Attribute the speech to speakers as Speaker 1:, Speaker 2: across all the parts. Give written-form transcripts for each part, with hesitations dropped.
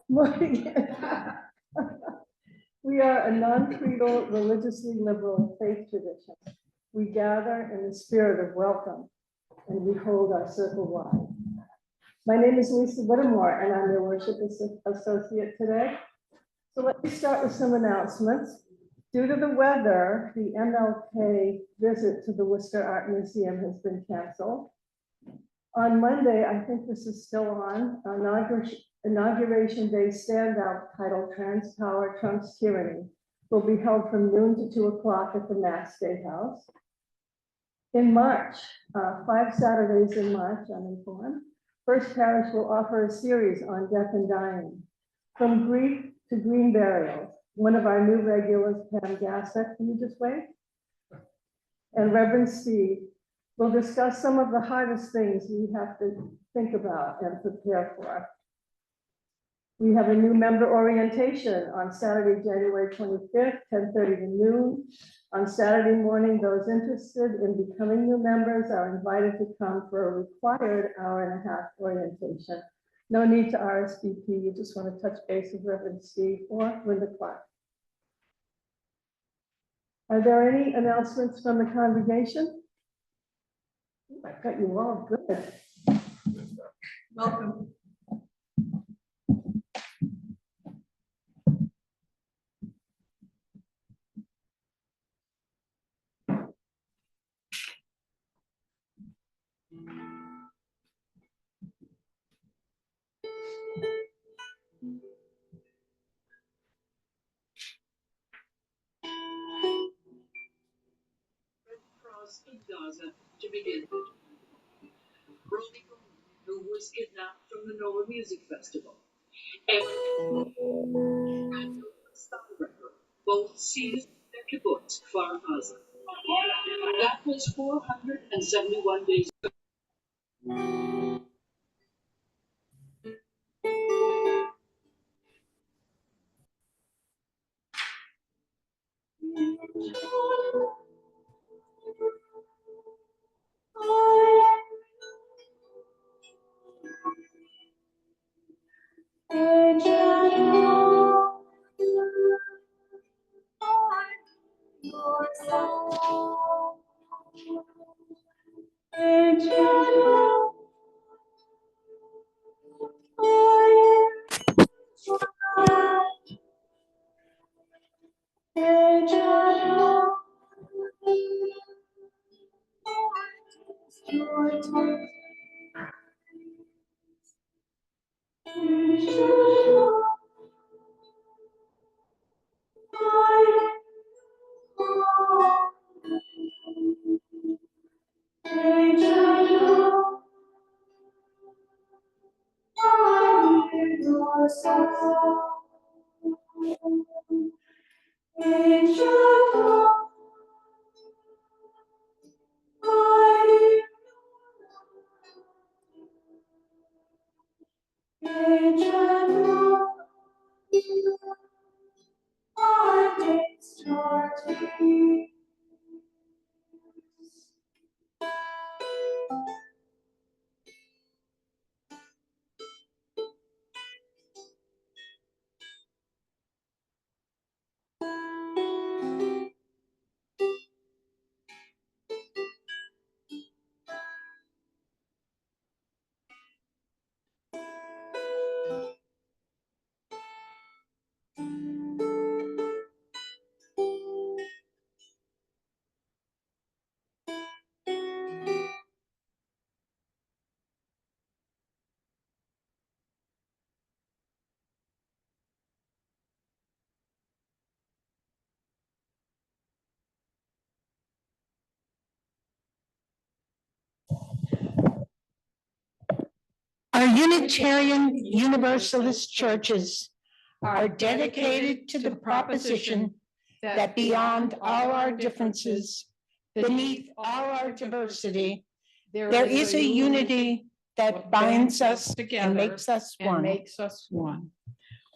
Speaker 1: We are a non-creedal, religiously liberal faith tradition. We gather in the spirit of welcome, and we hold our circle wide. My name is Lisa Whittemore, and I'm your worship associate today. So let me start with some announcements. Due to the weather, the MLK visit to the Worcester Art Museum has been canceled. On Monday, I think this is still on, Inauguration Day standout titled Trans Power Trumps Tyranny will be held from noon to 2 o'clock at the Mass State House. In March, 5 Saturdays in March, I'm informed, First Parish will offer a series on death and dying. From grief to green burials, one of our new regulars, Pam Gassett, can you just wait? And Reverend Steve will discuss some of the hardest things we have to think about and prepare for. We have a new member orientation on Saturday, January 25th, 10:30 to noon. On Saturday morning, those interested in becoming new members are invited to come for a required hour-and-a-half orientation. No need to RSVP, you just want to touch base with Reverend Steve or Linda Clark. Are there any announcements from the congregation? I got you all good. Welcome.
Speaker 2: In Gaza to begin. Romy, who was kidnapped from the Nova Music Festival, and both seized their kibbutz Kfar Aza. That was 471 days ago.
Speaker 3: Our Unitarian Universalist churches are dedicated to the proposition that beyond all our differences, beneath all our diversity, there is a unity that binds us and makes us one.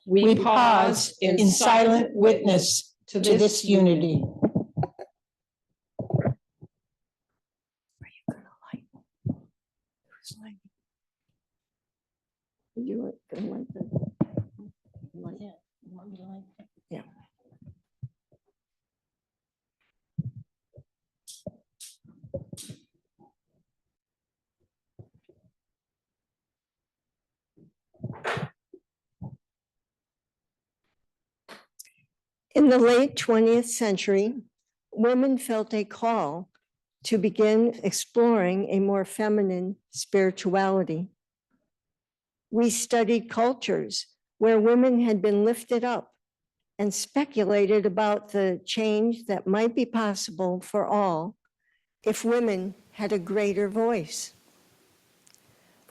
Speaker 3: We pause in silent witness to this unity.
Speaker 4: In the late 20th century, women felt a call to begin exploring a more feminine spirituality. We studied cultures where women had been lifted up and speculated about the change that might be possible for all if women had a greater voice.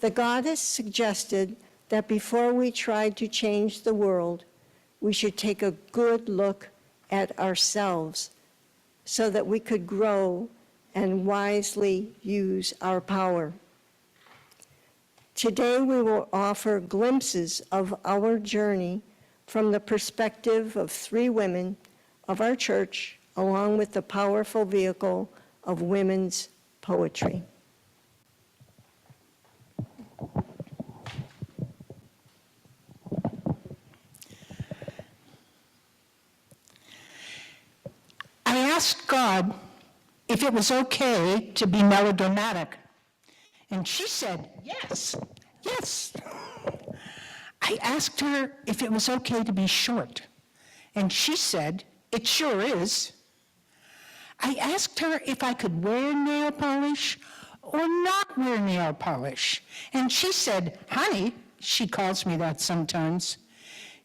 Speaker 4: The goddess suggested that before we tried to change the world, we should take a good look at ourselves so that we could grow and wisely use our power. Today, we will offer glimpses of our journey from the perspective of 3 women of our church, along with the powerful vehicle of women's poetry.
Speaker 3: I asked God if it was okay to be melodramatic, and she said, yes, yes. I asked her if it was okay to be short, and she said, it sure is. I asked her if I could wear nail polish or not wear nail polish, and she said, honey, she calls me that sometimes.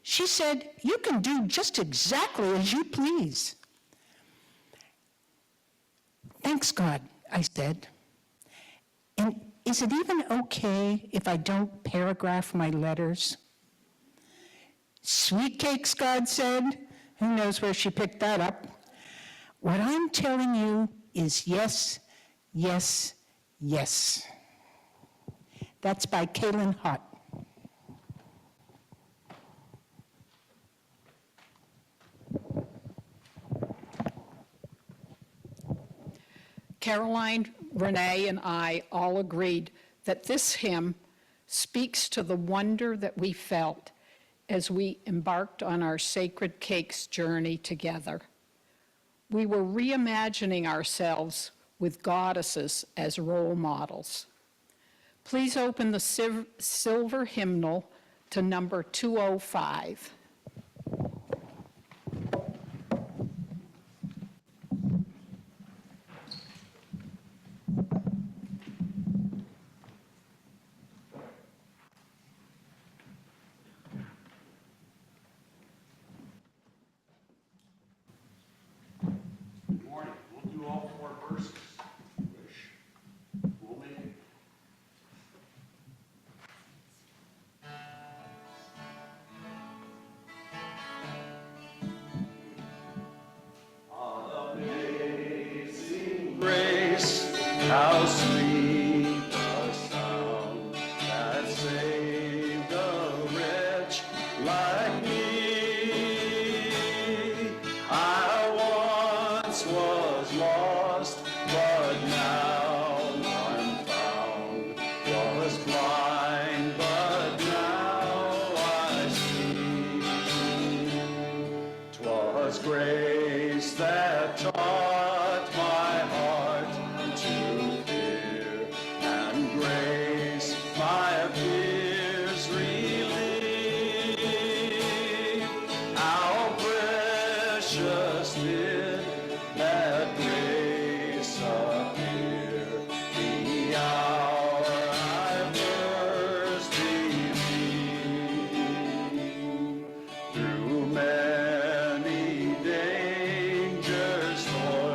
Speaker 3: She said, you can do just exactly as you please. Thanks, God, I said. And is it even okay if I don't paragraph my letters? Sweet cakes, God said. Who knows where she picked that up? What I'm telling you is yes, yes, yes. That's by Kaylin Hott.
Speaker 5: Caroline, Renee, and I all agreed that this hymn speaks to the wonder that we felt as we embarked on our Sacred Cakes journey together. We were reimagining ourselves with goddesses as role models. Please open the silver hymnal to number 205.
Speaker 6: How sweet the sound that saved a wretch like me. I once was lost, but now I'm found. Was blind, but now I see. 'Twas grace that taught my heart to fear, and grace my fears relieved. How precious did that grace appear the hour I first believed. Through many dangers, toils,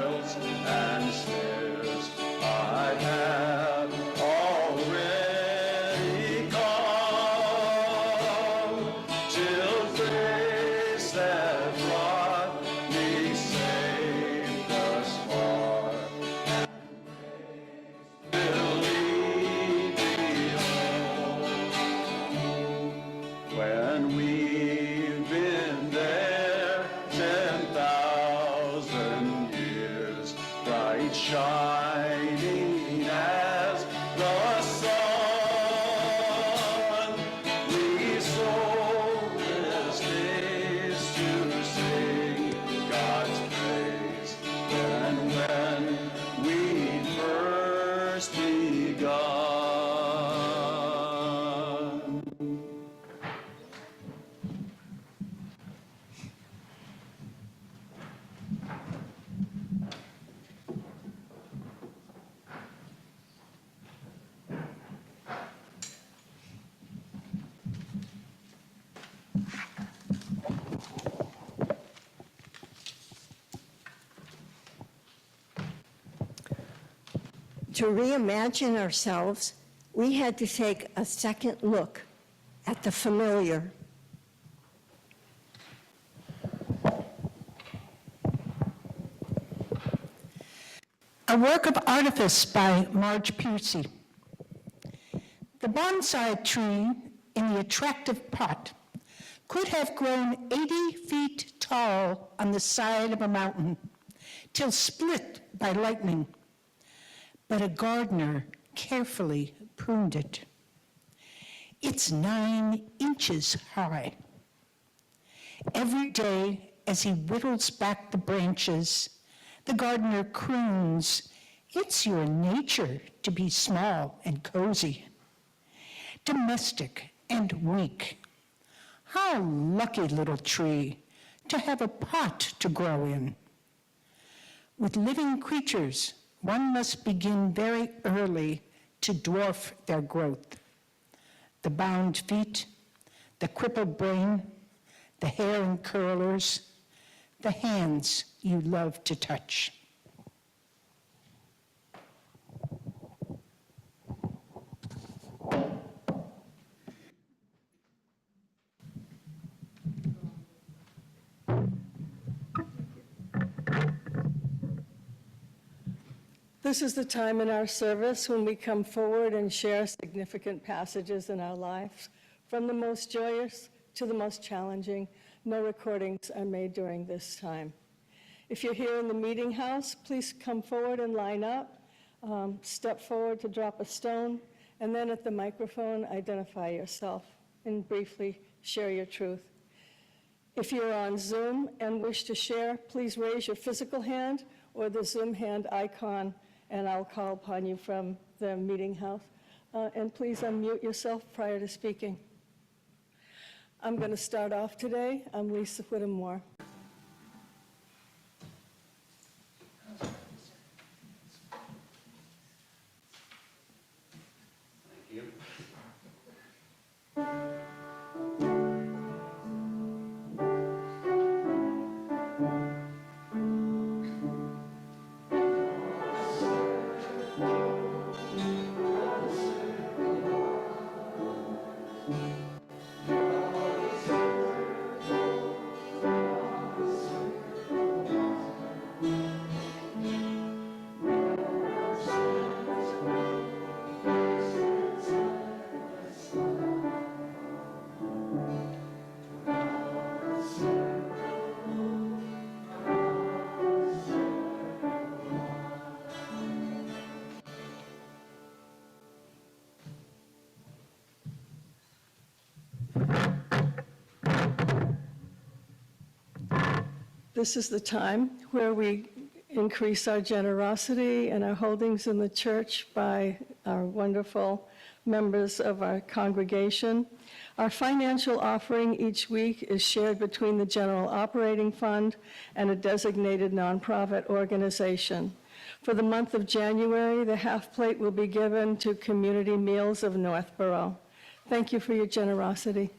Speaker 4: To reimagine ourselves, we had to take a second look at the familiar.
Speaker 3: A work of artifice by Marge Piercy. The bonsai tree in the attractive pot could have grown 80 feet tall on the side of a mountain till split by lightning, but a gardener carefully pruned it. It's 9 inches high. Every day, as he whittles back the branches, the gardener croons, "It's your nature to be small and cozy, domestic and weak. How lucky, little tree, to have a pot to grow in." With living creatures, one must begin very early to dwarf their growth. The bound feet, the crippled brain, the hair in curlers, the hands you love to touch.
Speaker 1: This is the time in our service when we come forward and share significant passages in our lives. From the most joyous to the most challenging, no recordings are made during this time. If you're here in the meeting house, please come forward and line up. Step forward to drop a stone, and then at the microphone, identify yourself and briefly share your truth. If you're on Zoom and wish to share, please raise your physical hand or the Zoom hand icon, and I'll call upon you from the meeting house. And please unmute yourself prior to speaking. I'm going to start off today. I'm Lisa Whittemore. This is the time where we increase our generosity and our holdings in the church by our wonderful members of our congregation. Our financial offering each week is shared between the general operating fund and a designated nonprofit organization. For the month of January, the half plate will be given to Community Meals of Northboro. Thank you for your generosity.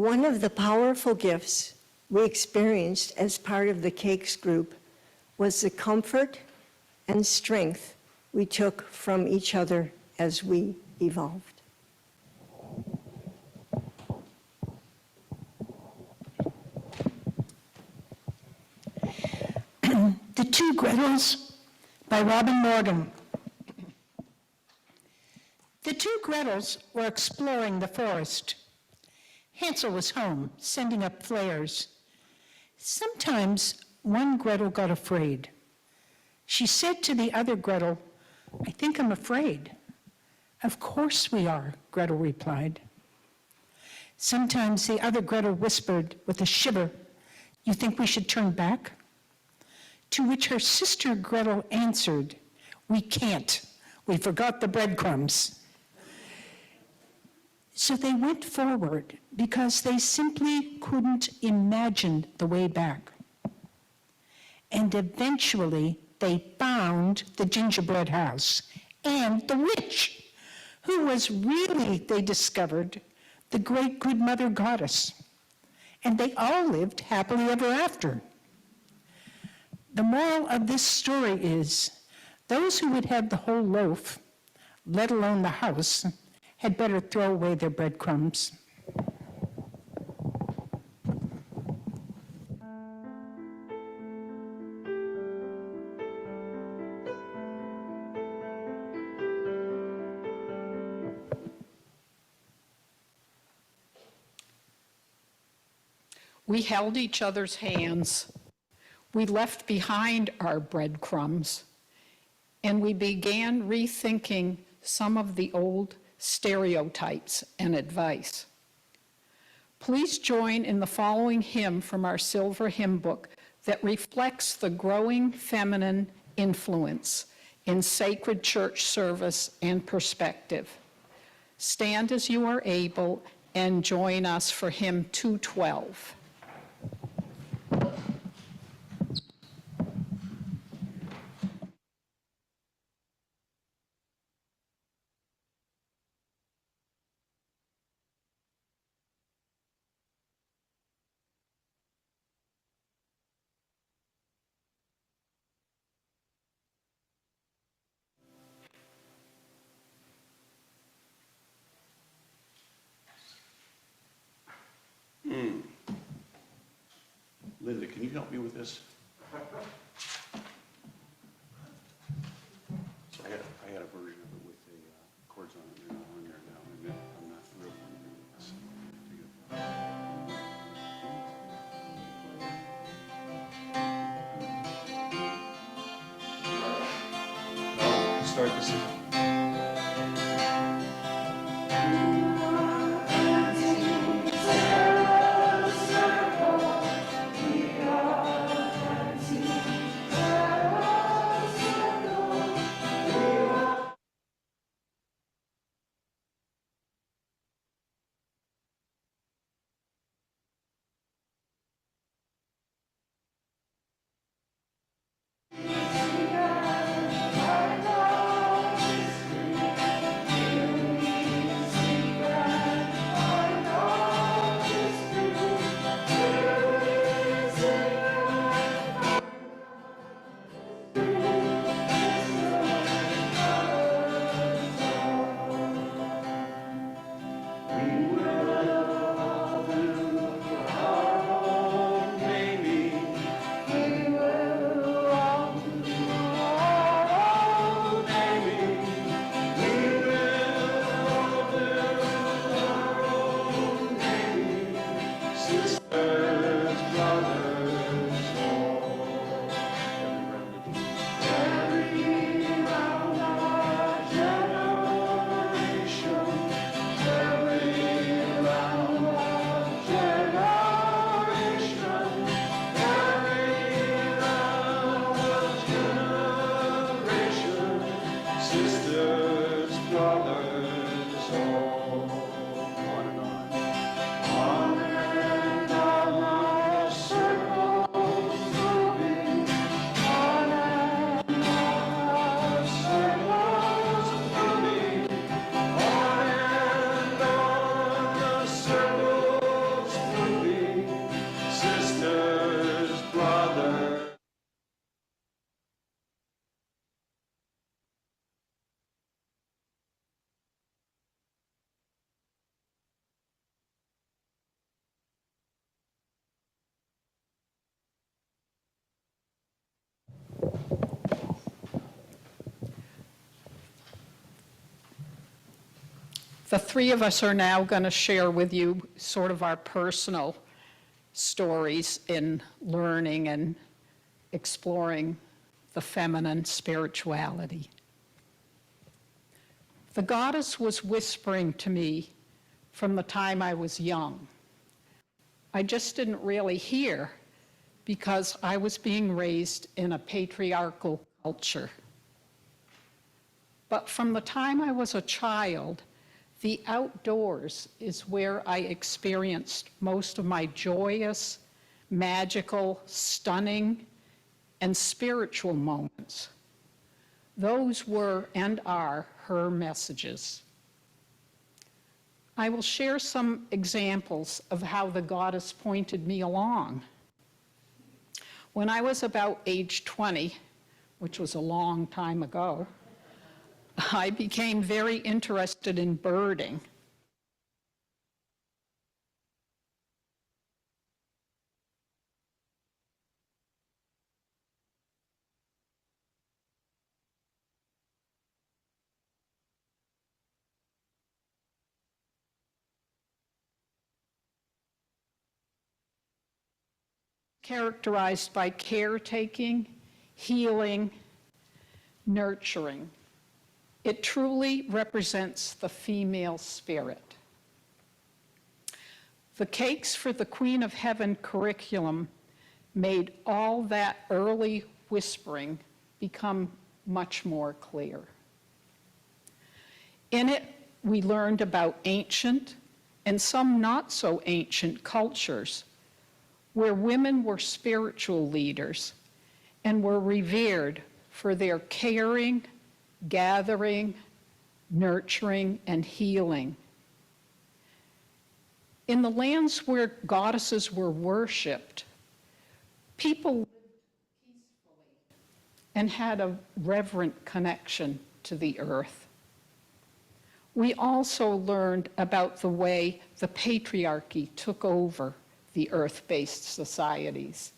Speaker 4: One of the powerful gifts we experienced as part of the Cakes group was the comfort and strength we took from each other as we evolved.
Speaker 3: The Two Gretels by Robin Morgan. The two Gretels were exploring the forest. Hansel was home, sending up flares. Sometimes one Gretel got afraid. She said to the other Gretel, "I think I'm afraid." "Of course we are," Gretel replied. Sometimes the other Gretel whispered with a shiver, "You think we should turn back?" To which her sister Gretel answered, "We can't. We forgot the breadcrumbs." So they went forward because they simply couldn't imagine the way back. And eventually they found the gingerbread house and the witch, who was really, they discovered, the great good mother goddess. And they all lived happily ever after. The moral of this story is, those who would have the whole loaf, let alone the house, had better throw away their breadcrumbs.
Speaker 5: We held each other's hands. We left behind our breadcrumbs, and we began rethinking some of the old stereotypes and advice. Please join in the following hymn from our silver hymn book that reflects the growing feminine influence in sacred church service and perspective. Stand as you are able and join us for hymn 212.
Speaker 6: Linda, can you help me with this? So I had a version of it with the chords on it. They're not on there now. I'm not real familiar with this. Oh, start this again.
Speaker 5: The three of us are now going to share with you sort of our personal stories in learning and exploring the feminine spirituality. The goddess was whispering to me from the time I was young. I just didn't really hear because I was being raised in a patriarchal culture. But from the time I was a child, the outdoors is where I experienced most of my joyous, magical, stunning, and spiritual moments. Those were and are her messages. I will share some examples of how the goddess pointed me along. When I was about age 20, which was a long time ago, I became very interested in birding. Characterized by caretaking, healing, nurturing. It truly represents the female spirit. The Cakes for the Queen of Heaven curriculum made all that early whispering become much more clear. In it, we learned about ancient and some not so ancient cultures where women were spiritual leaders and were revered for their caring, gathering, nurturing, and healing. In the lands where goddesses were worshipped, people lived peacefully and had a reverent connection to the earth. We also learned about the way the patriarchy took over the earth-based societies,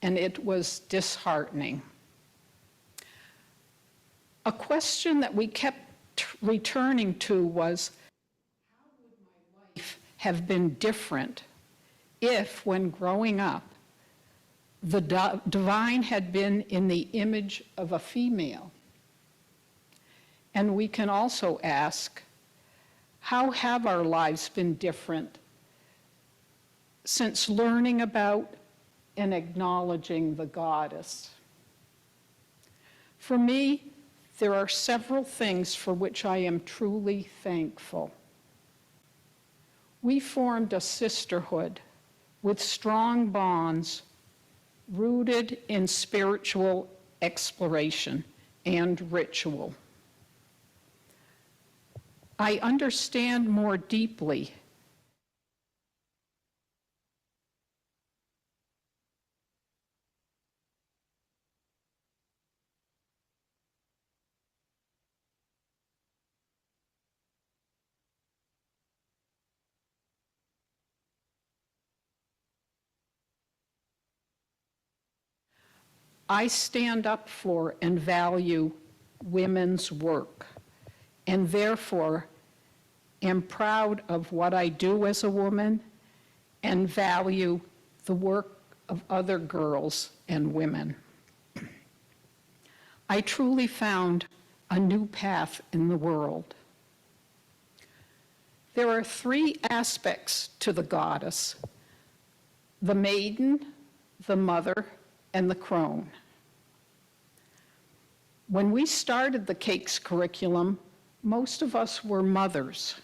Speaker 5: and it was disheartening. A question that we kept returning to was, how would my life have been different if, when growing up, the divine had been in the image of a female? And we can also ask, how have our lives been different since learning about and acknowledging the goddess? For me, there are several things for which I am truly thankful. We formed a sisterhood with strong bonds rooted in spiritual exploration and ritual. I understand more deeply I stand up for and value women's work, and therefore am proud of what I do as a woman and value the work of other girls and women. I truly found a new path in the world. There are three aspects to the goddess: the maiden, the mother, and the crone. When we started the Cakes curriculum, most of us were mothers.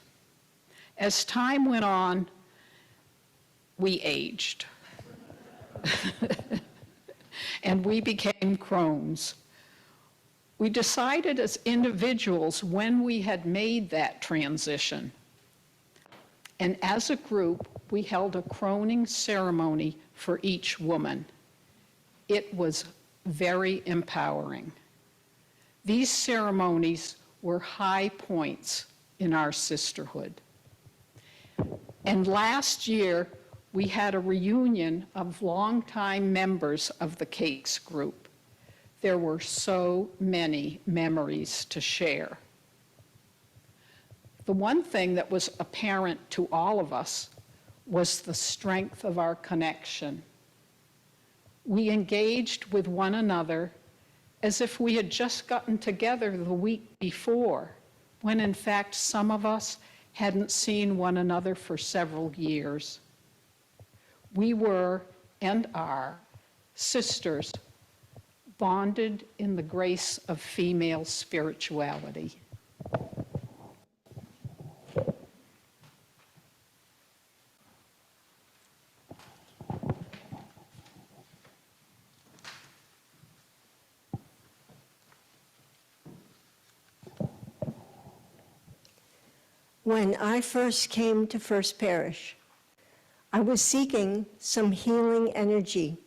Speaker 5: As time went on, we aged. And we became crones. We decided as individuals when we had made that transition. And as a group, we held a croning ceremony for each woman. It was very empowering. These ceremonies were high points in our sisterhood. And last year, we had a reunion of longtime members of the Cakes group. There were so many memories to share. The one thing that was apparent to all of us was the strength of our connection. We engaged with one another as if we had just gotten together the week before, when in fact some of us hadn't seen one another for several years. We were and are sisters, bonded in the grace of female spirituality.
Speaker 4: When I first came to First Parish, I was seeking some healing energy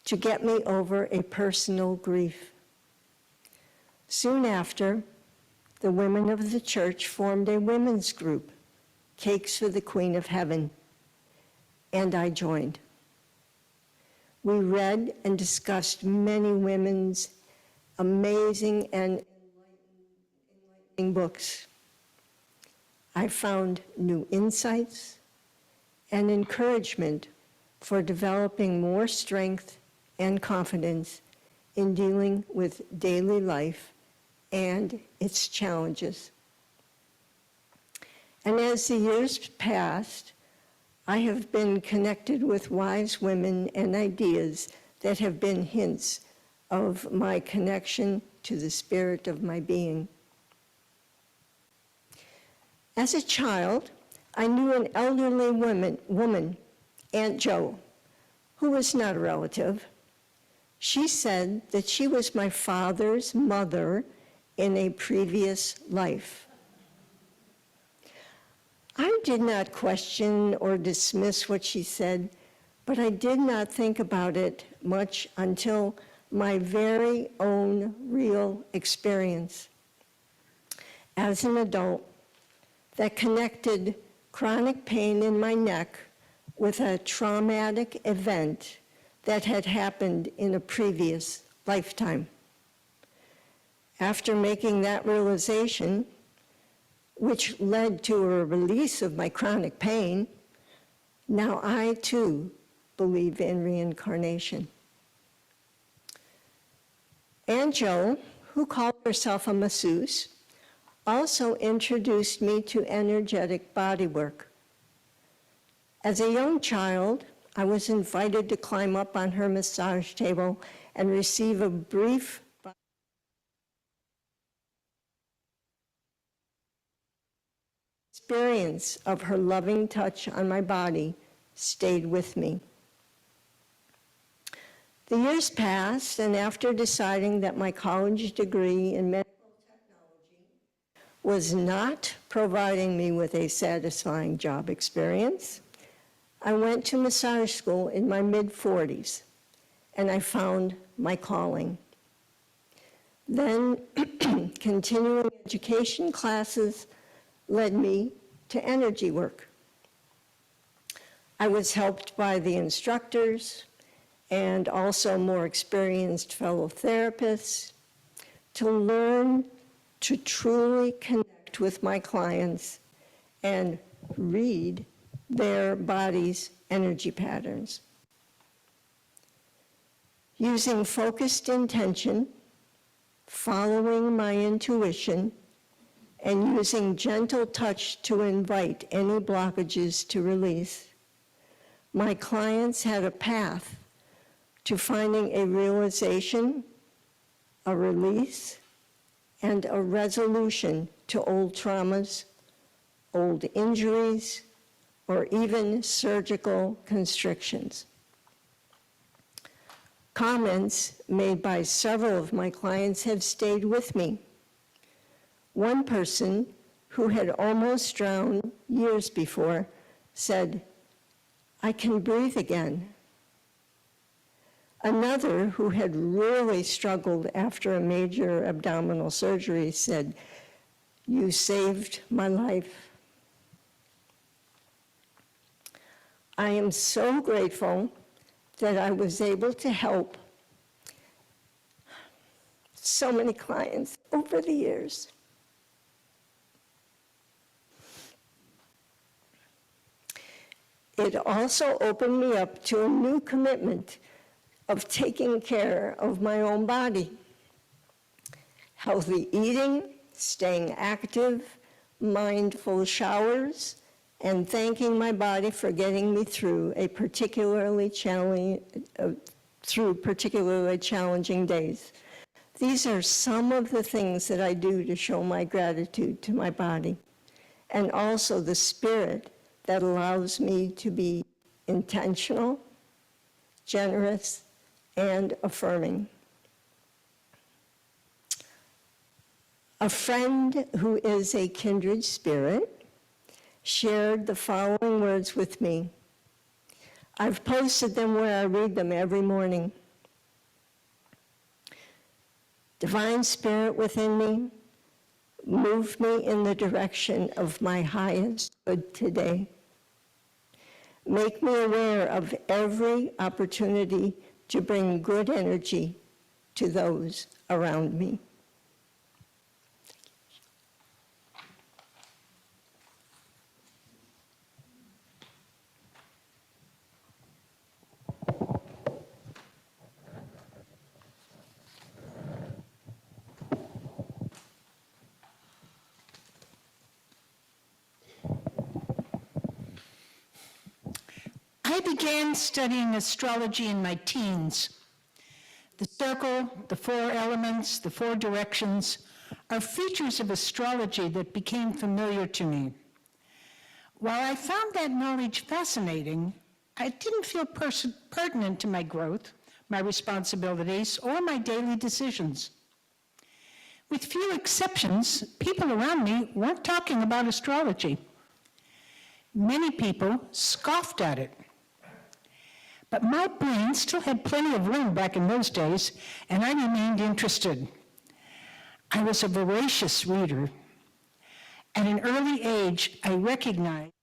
Speaker 4: to get me over a personal grief. Soon after, the women of the church formed a women's group, Cakes for the Queen of Heaven, and I joined. We read and discussed many women's amazing and enlightening books. I found new insights and encouragement for developing more strength and confidence in dealing with daily life and its challenges. And as the years passed, I have been connected with wise women and ideas that have been hints of my connection to the spirit of my being. As a child, I knew an elderly woman, Aunt Jo, who was not a relative. She said that she was my father's mother in a previous life. I did not question or dismiss what she said, but I did not think about it much until my very own real experience as an adult that connected chronic pain in my neck with a traumatic event that had happened in a previous lifetime. After making that realization, which led to a release of my chronic pain, now I too believe in reincarnation. Aunt Jo, who called herself a masseuse, also introduced me to energetic bodywork. As a young child, I was invited to climb up on her massage table and receive a brief experience of her loving touch on my body stayed with me. The years passed, and after deciding that my college degree in medical technology was not providing me with a satisfying job experience, I went to massage school in my mid-40s, and I found my calling. Then continuing education classes led me to energy work. I was helped by the instructors and also more experienced fellow therapists to learn to truly connect with my clients and read their body's energy patterns. Using focused intention, following my intuition, and using gentle touch to invite any blockages to release, my clients had a path to finding a realization, a release, and a resolution to old traumas, old injuries, or even surgical constrictions. Comments made by several of my clients have stayed with me. One person who had almost drowned years before said, "I can breathe again." Another who had really struggled after a major abdominal surgery said, "You saved my life." I am so grateful that I was able to help so many clients over the years. It also opened me up to a new commitment of taking care of my own body. Healthy eating, staying active, mindful showers, and thanking my body for getting me through particularly challenging days. These are some of the things that I do to show my gratitude to my body, and also the spirit that allows me to be intentional, generous, and affirming. A friend who is a kindred spirit shared the following words with me. I've posted them where I read them every morning. Divine Spirit within me, move me in the direction of my highest good today. Make me aware of every opportunity to bring good energy to those around me.
Speaker 3: I began studying astrology in my teens. The circle, the four elements, the four directions are features of astrology that became familiar to me. While I found that knowledge fascinating, I didn't feel pertinent to my growth, my responsibilities, or my daily decisions. With few exceptions, people around me weren't talking about astrology. Many people scoffed at it. But my brain still had plenty of room back in those days, and I remained interested. I was a voracious reader. At an early age, I recognized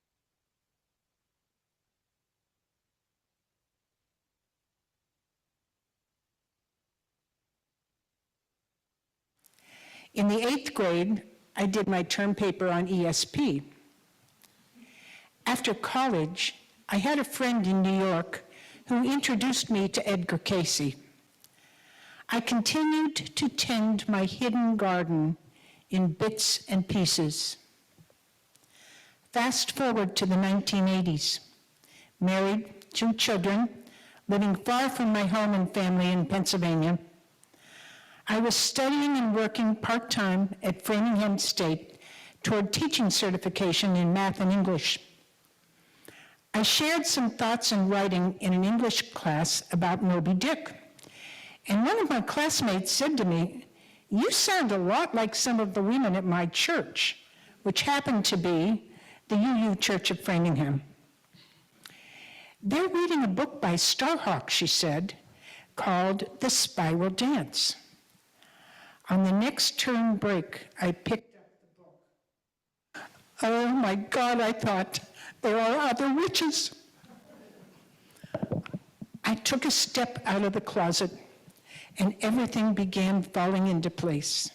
Speaker 3: in the 8th grade, I did my term paper on ESP. After college, I had a friend in New York who introduced me to Edgar Cayce. I continued to tend my hidden garden in bits and pieces. Fast forward to the 1980s. Married, 2 children, living far from my home and family in Pennsylvania. I was studying and working part-time at Framingham State toward teaching certification in math and English. I shared some thoughts and writing in an English class about Moby Dick. And one of my classmates said to me, "You sound a lot like some of the women at my church," which happened to be the UU Church of Framingham. "They're reading a book by Starhawk," she said, called The Spiral Dance. On the next term break, I picked up the book. Oh my God, I thought, there are other witches. I took a step out of the closet, and everything began falling into place.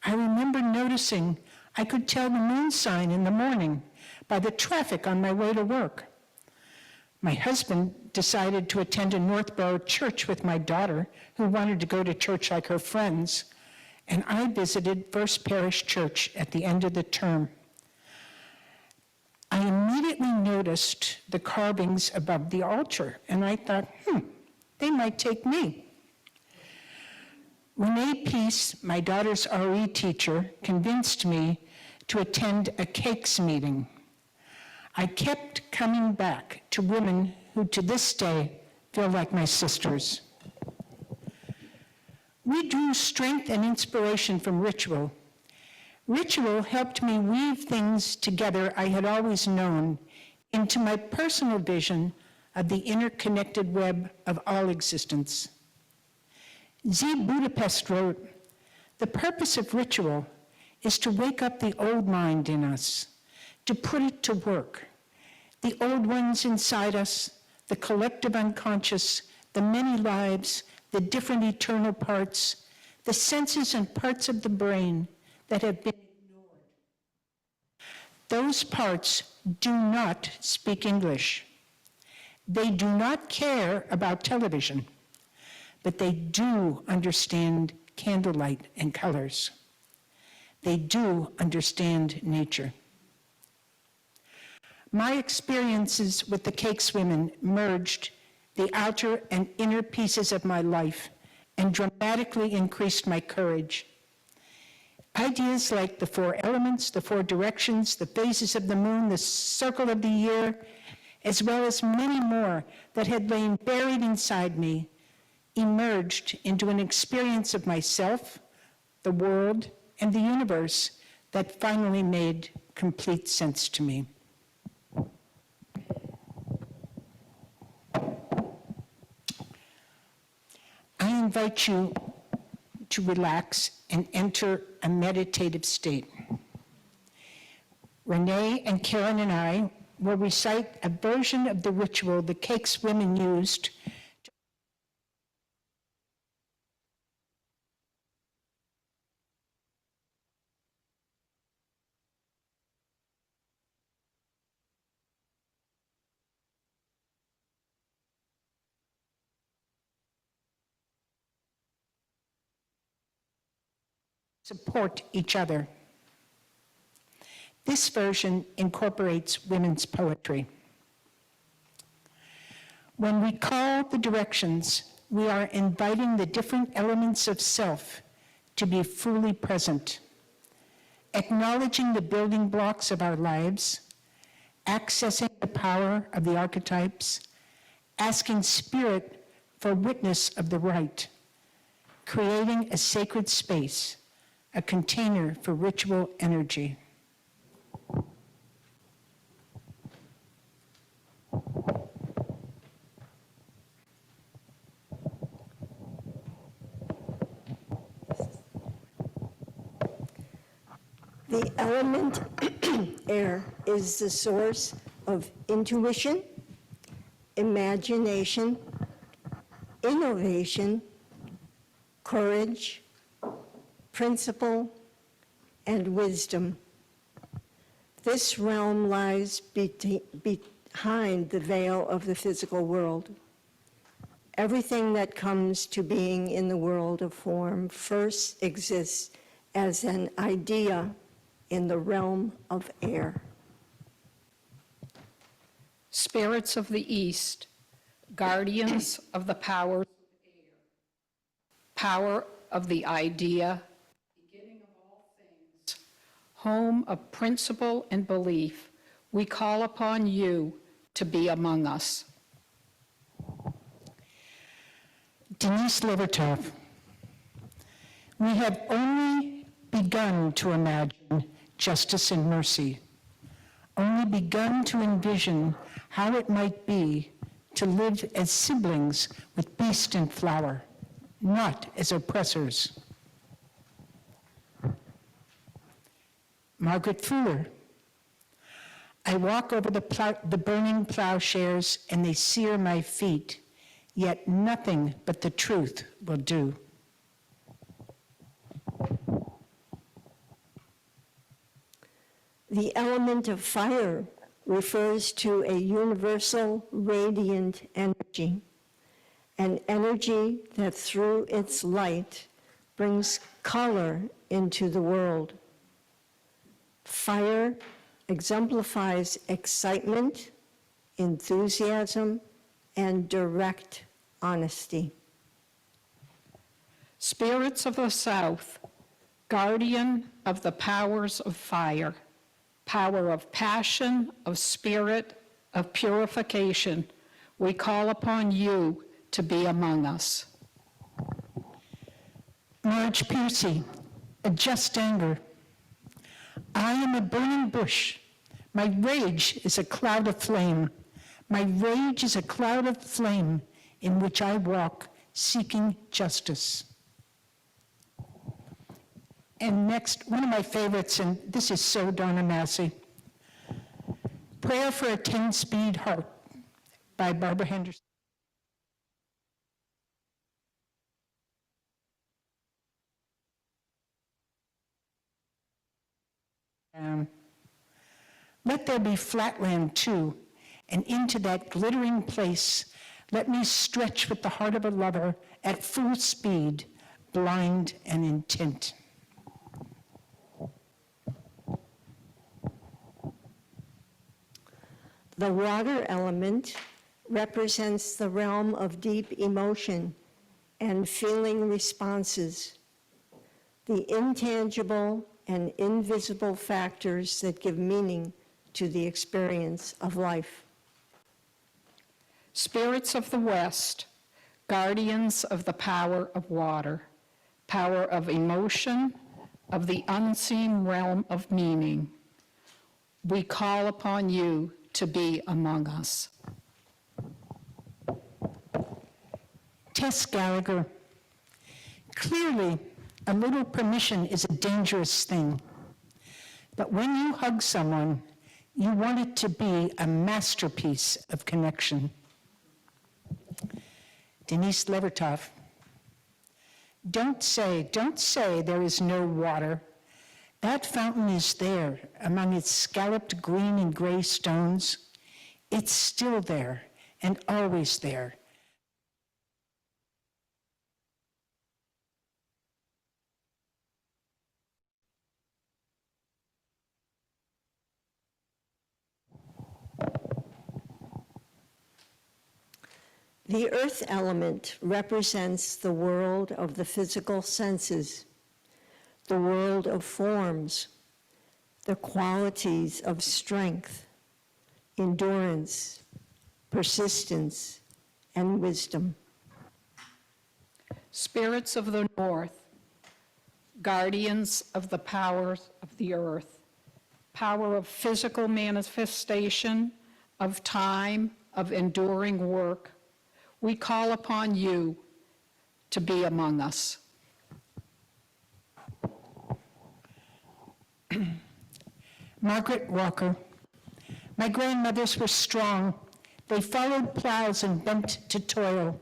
Speaker 3: I remember noticing I could tell the moon sign in the morning by the traffic on my way to work. My husband decided to attend a Northboro church with my daughter, who wanted to go to church like her friends, and I visited First Parish Church at the end of the term. I immediately noticed the carvings above the altar, and I thought, they might take me. Renee Peace, my daughter's RE teacher, convinced me to attend a cakes meeting. I kept coming back to women who to this day feel like my sisters. We drew strength and inspiration from ritual. Ritual helped me weave things together I had always known into my personal vision of the interconnected web of all existence. Z. Budapest wrote, "The purpose of ritual is to wake up the old mind in us, to put it to work. The old ones inside us, the collective unconscious, the many lives, the different eternal parts, the senses and parts of the brain that have been ignored. Those parts do not speak English. They do not care about television, but they do understand candlelight and colors. They do understand nature. My experiences with the Cakes women merged the outer and inner pieces of my life and dramatically increased my courage. Ideas like the 4 elements, the 4 directions, the phases of the moon, the circle of the year, as well as many more that had lain buried inside me, emerged into an experience of myself, the world, and the universe that finally made complete sense to me. I invite you to relax and enter a meditative state. Renee and Karen and I will recite a version of the ritual the Cakes women used to support each other. This version incorporates women's poetry. When we call the directions, we are inviting the different elements of self to be fully present, acknowledging the building blocks of our lives, accessing the power of the archetypes, asking spirit for witness of the right, creating a sacred space, a container for ritual energy.
Speaker 4: The element air is the source of intuition, imagination, innovation, courage, principle, and wisdom. This realm lies behind the veil of the physical world. Everything that comes to being in the world of form first exists as an idea in the realm of air.
Speaker 5: Spirits of the East, guardians of the power of air, power of the idea, beginning of all things, home of principle and belief, we call upon you to be among us.
Speaker 3: Denise Levertov, we have only begun to imagine justice and mercy, only begun to envision how it might be to live as siblings with beast and flower, not as oppressors. Margaret Fuller, I walk over the burning plowshares and they sear my feet, yet nothing but the truth will do.
Speaker 4: The element of fire refers to a universal radiant energy, an energy that through its light brings color into the world. Fire exemplifies excitement, enthusiasm, and direct honesty.
Speaker 5: Spirits of the South, guardian of the powers of fire, power of passion, of spirit, of purification, we call upon you to be among us.
Speaker 3: Marge Piercy, a just anger. I am a burning bush. My rage is a cloud of flame. My rage is a cloud of flame in which I walk, seeking justice. And next, one of my favorites, and this is so Donna Massey, Prayer for a 10-Speed Heart by Barbara Henderson. Let there be flatland too, And into that glittering place, let me stretch with the heart of a lover at full speed, blind and intent.
Speaker 4: The water element represents the realm of deep emotion and feeling responses, the intangible and invisible factors that give meaning to the experience of life.
Speaker 5: Spirits of the West, guardians of the power of water, power of emotion, of the unseen realm of meaning, we call upon you to be among us.
Speaker 3: Tess Gallagher, clearly a little permission is a dangerous thing. But when you hug someone, you want it to be a masterpiece of connection. Denise Levertov, don't say there is no water. That fountain is there among its scalloped green and gray stones. It's still there and always there.
Speaker 4: The earth element represents the world of the physical senses, the world of forms, the qualities of strength, endurance, persistence, and wisdom.
Speaker 5: Spirits of the North, guardians of the powers of the earth, power of physical manifestation, of time, of enduring work, we call upon you to be among us.
Speaker 3: Margaret Walker, my grandmothers were strong. They followed plows and bent to toil.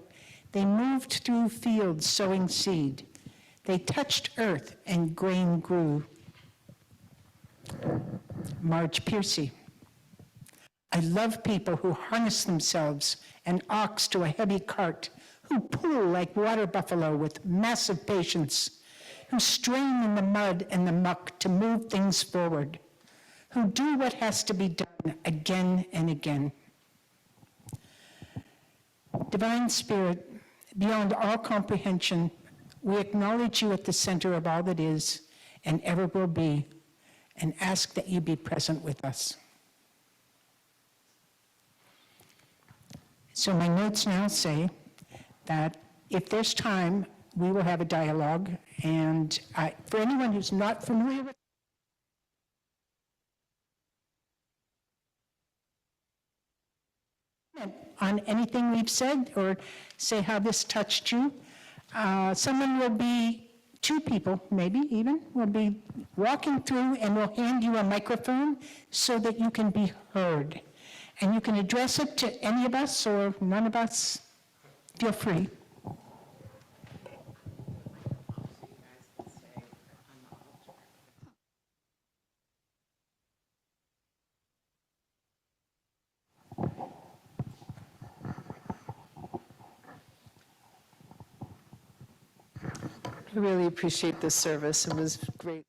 Speaker 3: They moved through fields sowing seed. They touched earth and grain grew. Marge Piercy, I love people who harness themselves, an ox to a heavy cart, who pull like water buffalo with massive patience, who strain in the mud and the muck to move things forward, who do what has to be done again and again. Divine Spirit, beyond all comprehension, we acknowledge you at the center of all that is and ever will be, and ask that you be present with us. So my notes now say that if there's time, we will have a dialogue. And for anyone who's not familiar with on anything we've said or say how this touched you, someone will be, two people maybe even, will be walking through and will hand you a microphone so that you can be heard. And you can address it to any of us or none of us. Feel free.
Speaker 7: I really appreciate this service. It was great.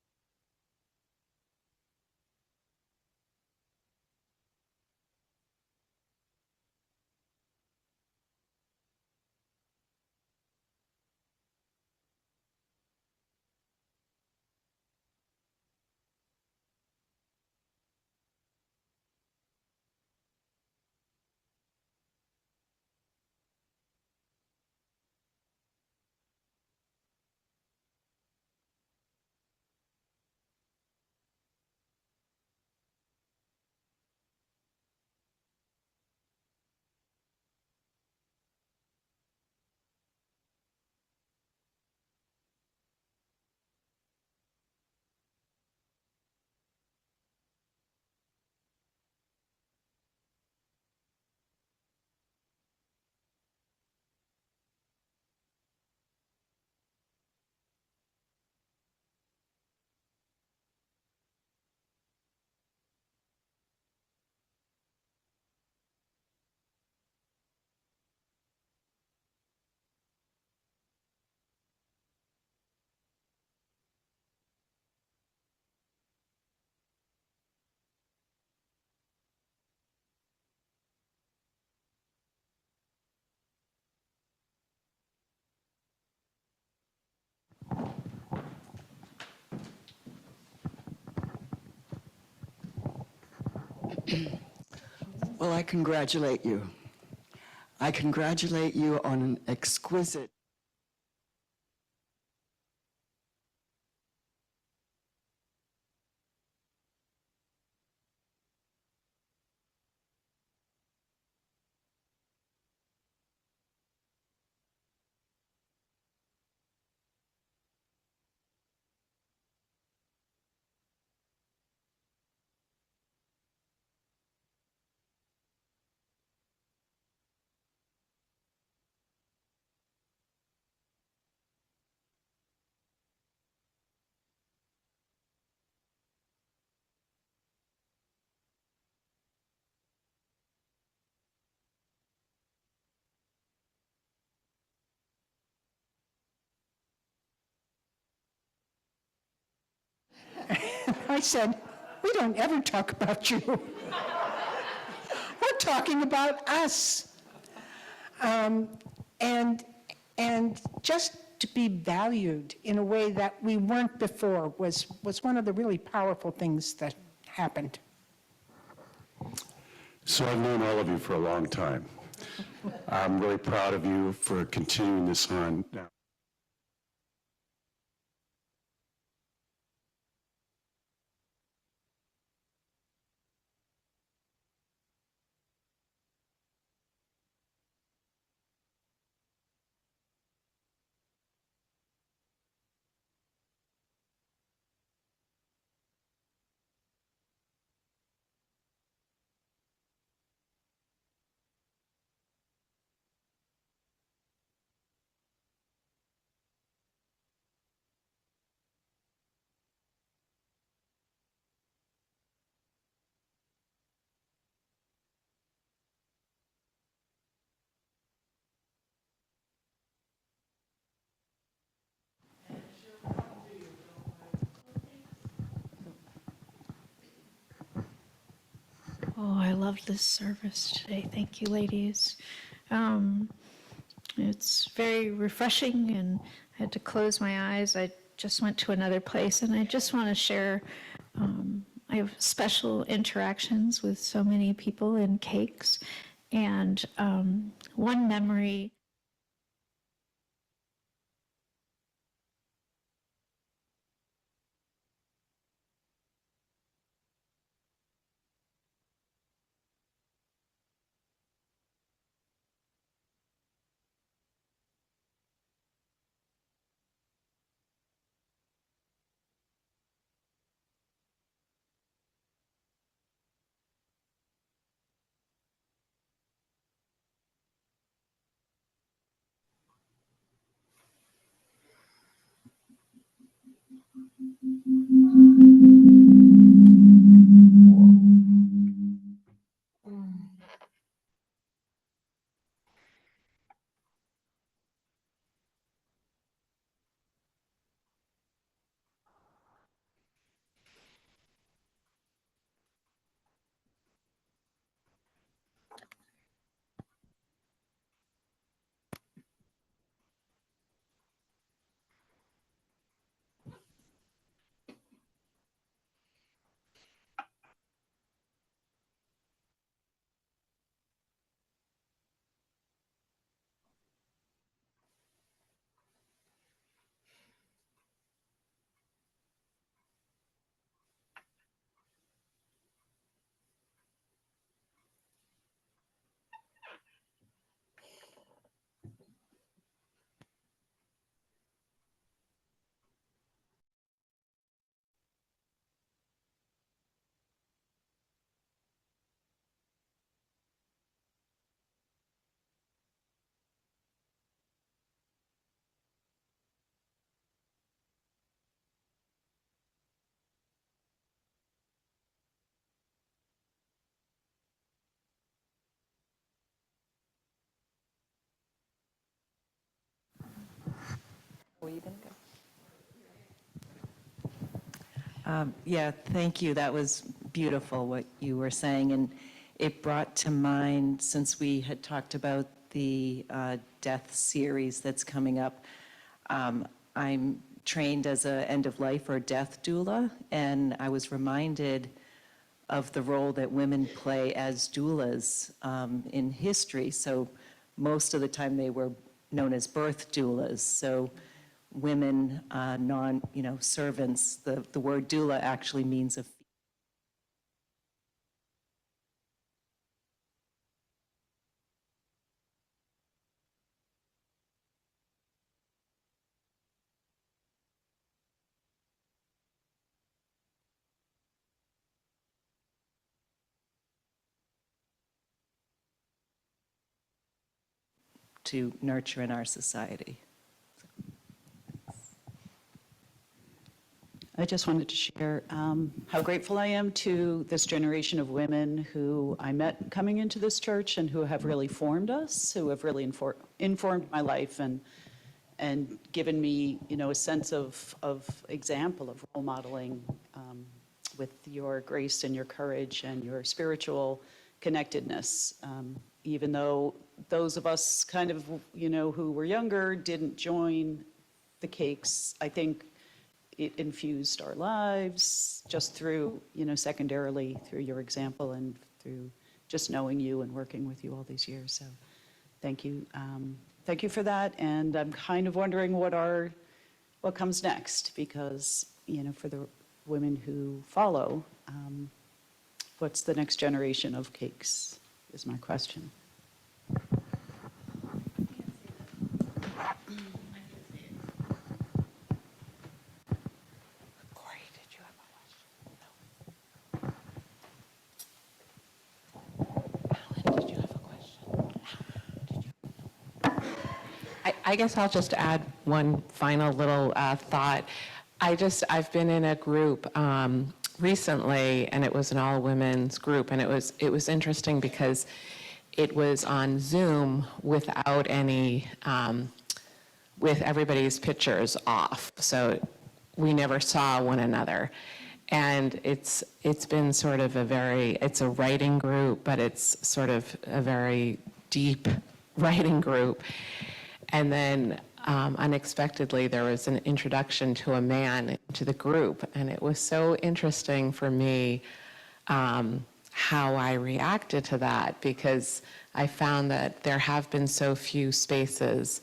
Speaker 8: Well, I congratulate you. I congratulate you on an exquisite
Speaker 3: I said, we don't ever talk about you. We're talking about us. And just to be valued in a way that we weren't before was one of the really powerful things that happened.
Speaker 6: So I've known all of you for a long time. I'm really proud of you for continuing this on now.
Speaker 9: Oh, I love this service today. Thank you, ladies. It's very refreshing, and I had to close my eyes. I just went to another place, and I just want to share. I have special interactions with so many people in cakes, and one memory.
Speaker 10: Yeah, thank you. That was beautiful what you were saying. And it brought to mind, since we had talked about the death series that's coming up, I'm trained as a end-of-life or death doula, and I was reminded of the role that women play as doulas in history. So most of the time they were known as birth doulas. So women, servants, the word doula actually means a to nurture in our society.
Speaker 11: I just wanted to share how grateful I am to this generation of women who I met coming into this church and who have really formed us, who have really informed my life and given me, a sense of example, of role modeling with your grace and your courage and your spiritual connectedness. Even though those of us kind of, who were younger didn't join the cakes, I think it infused our lives just through, secondarily through your example and through just knowing you and working with you all these years. So thank you. Thank you for that. And I'm kind of wondering what comes next, because, for the women who follow, what's the next generation of cakes is my question.
Speaker 12: I guess I'll just add one final little thought. I've been in a group recently, and it was an all-women's group, and it was interesting because it was on Zoom without any, with everybody's pictures off, so we never saw one another. And it's been sort of it's a writing group, but it's sort of a very deep writing group. And then unexpectedly, there was an introduction to a man to the group. And it was so interesting for me how I reacted to that, because I found that there have been so few spaces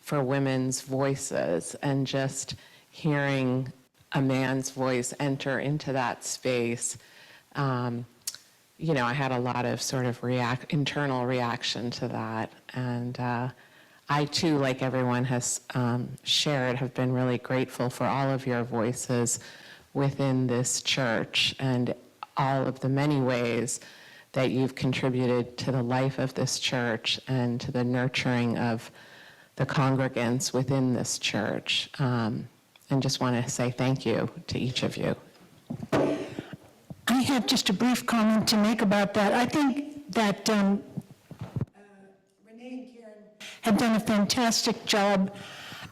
Speaker 12: for women's voices, and just hearing a man's voice enter into that space, I had a lot of sort of internal reaction to that. And I too, like everyone has shared, have been really grateful for all of your voices within this church and all of the many ways that you've contributed to the life of this church and to the nurturing of the congregants within this church. And just want to say thank you to each of you.
Speaker 3: I have just a brief comment to make about that. I think that Renee and Karen have done a fantastic job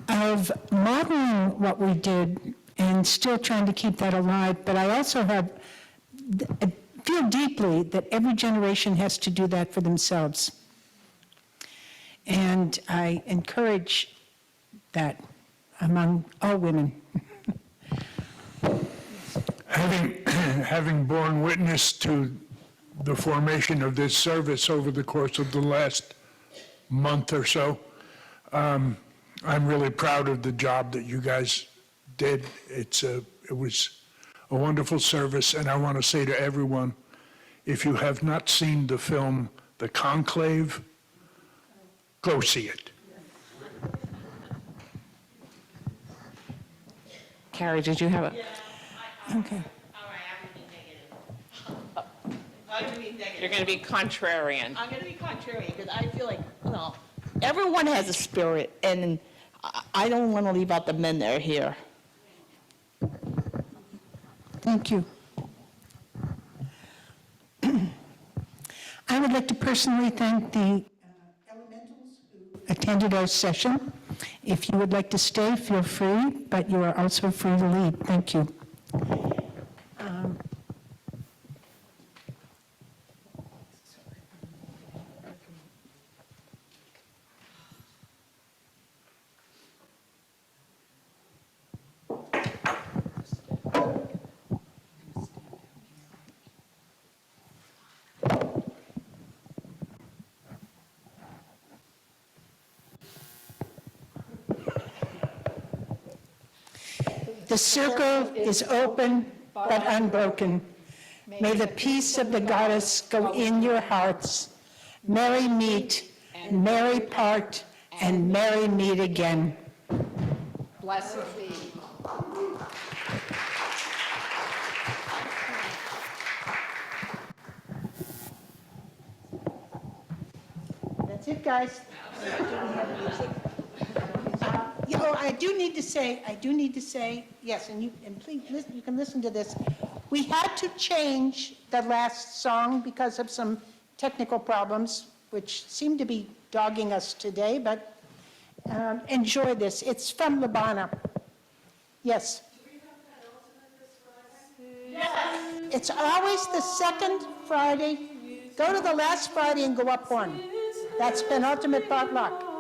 Speaker 3: of modeling what we did and still trying to keep that alive. But I also feel deeply that every generation has to do that for themselves. And I encourage that among all women.
Speaker 13: Having borne witness to the formation of this service over the course of the last month or so, I'm really proud of the job that you guys did. It was a wonderful service, and I want to say to everyone, if you have not seen the film The Conclave, go see it.
Speaker 12: Carrie, did you have a?
Speaker 3: Okay.
Speaker 12: You're going to be contrarian.
Speaker 14: I'm going to be contrarian because I feel like, everyone has a spirit, and I don't want to leave out the men that are here.
Speaker 3: Thank you. I would like to personally thank the elementals who attended our session. If you would like to stay, feel free, but you are also free to leave. Thank you. The circle is open but unbroken. May the peace of the goddess go in your hearts. Merry meet, and merry part, and merry meet again.
Speaker 5: Blessed be.
Speaker 3: That's it, guys. I do need to say, yes, and please, listen, you can listen to this. We had to change the last song because of some technical problems, which seem to be dogging us today, but enjoy this. It's from Labana. Yes. It's always the second Friday. Go to the last Friday and go up one. That's penultimate potluck.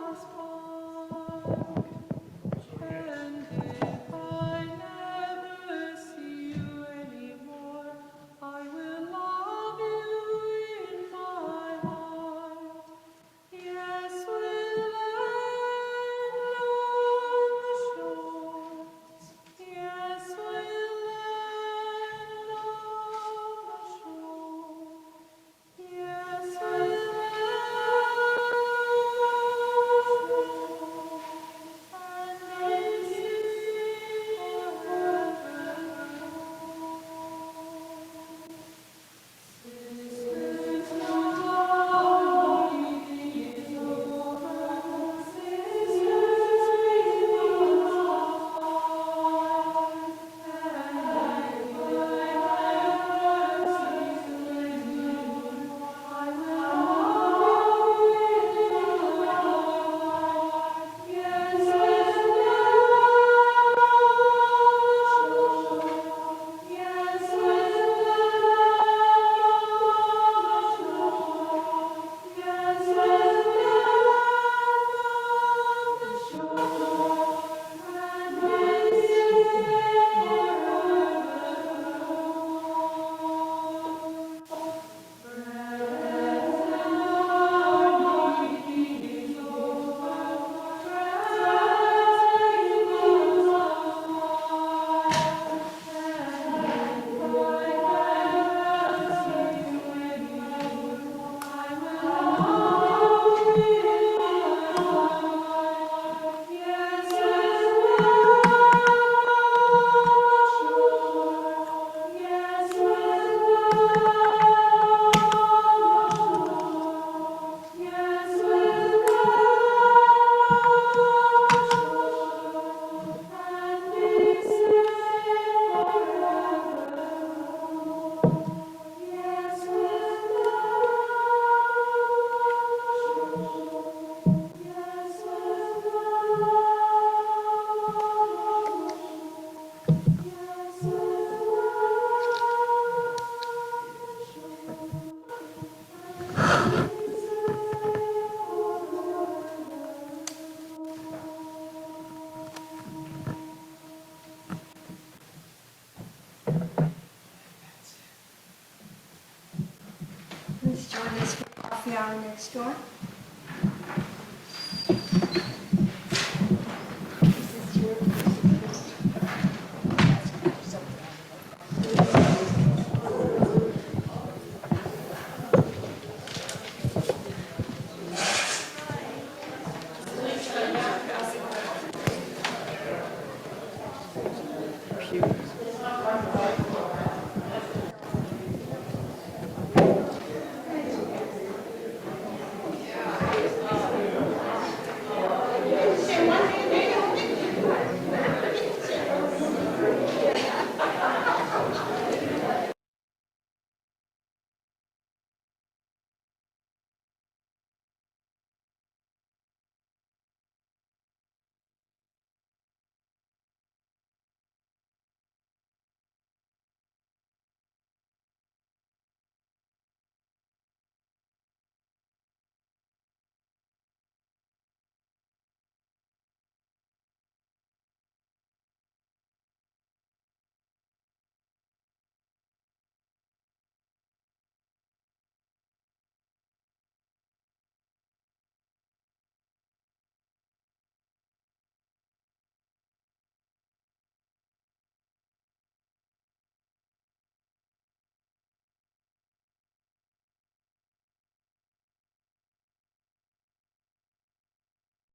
Speaker 4: Please join us for coffee hour next door.